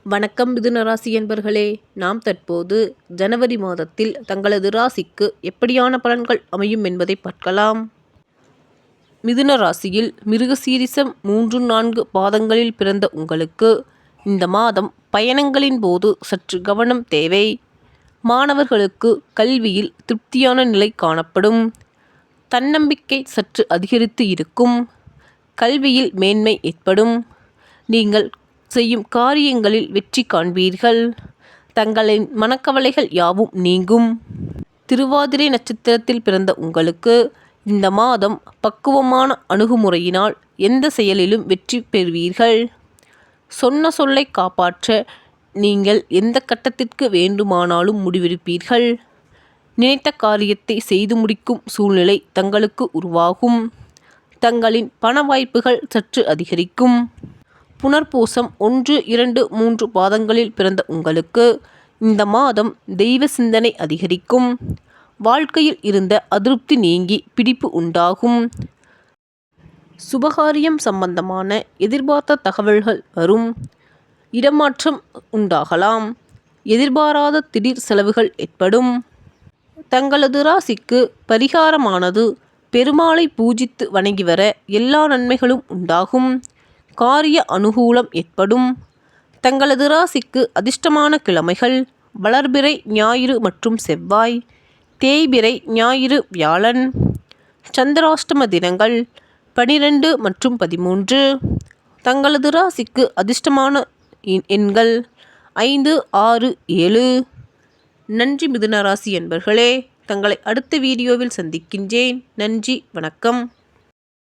வணக்கம் மிதுன ராசி என்பர்களே, நாம் தற்போது ஜனவரி மாதத்தில் தங்களது ராசிக்கு எப்படியான பலன்கள் அமையும் என்பதை பார்க்கலாம். மிதுன ராசியில் மிருகசீரிசம் 3-4 பாதங்களில் பிறந்த உங்களுக்கு இந்த மாதம் பயணங்களின் போது சற்று கவனம் தேவை. மாணவர்களுக்கு கல்வியில் திருப்தியான நிலை காணப்படும். தன்னம்பிக்கை சற்று அதிகரித்து இருக்கும். கல்வியில் மேன்மை ஏற்படும். நீங்கள் செய்யும் காரியங்களில் வெற்றி காண்பீர்கள். தங்களின் மனக்கவலைகள் யாவும் நீங்கும். திருவாதிரை நட்சத்திரத்தில் பிறந்த உங்களுக்கு இந்த மாதம் பக்குவமான அணுகுமுறையினால் எந்த செயலிலும் வெற்றி பெறுவீர்கள். சொன்ன சொல்லை காப்பாற்ற நீங்கள் எந்த கட்டத்திற்கு வேண்டுமானாலும் முடிவெடுப்பீர்கள். நினைத்த காரியத்தை செய்து முடிக்கும் சூழ்நிலை தங்களுக்கு உருவாகும். தங்களின் பண வாய்ப்புகள் சற்று அதிகரிக்கும். புனர்பூசம் 1, 2, 3 பாதங்களில் பிறந்த உங்களுக்கு இந்த மாதம் தெய்வ சிந்தனை அதிகரிக்கும். வாழ்க்கையில் இருந்த அதிருப்தி நீங்கி பிடிப்பு உண்டாகும். சுபகாரியம் சம்பந்தமான எதிர்பார்த்த தகவல்கள் வரும். இடமாற்றம் உண்டாகலாம். எதிர்பாராத திடீர் செலவுகள் ஏற்படும். தங்களது ராசிக்கு பரிகாரமானது பெருமாளை பூஜித்து வணங்கி வர எல்லா நன்மைகளும் உண்டாகும். காரிய அனுகூலம் ஏற்படும். தங்களது ராசிக்கு அதிர்ஷ்டமான கிழமைகள் வளர்பிறை ஞாயிறு மற்றும் செவ்வாய், தேய்பிறை ஞாயிறு வியாழன். சந்திராஷ்டம தினங்கள் 12 மற்றும் 13. தங்களது ராசிக்கு அதிர்ஷ்டமான எண்கள் 5, 6, 7. நன்றி மிதுன ராசி என்பர்களே. தங்களை அடுத்த வீடியோவில் சந்திக்கின்றேன். நன்றி, வணக்கம்.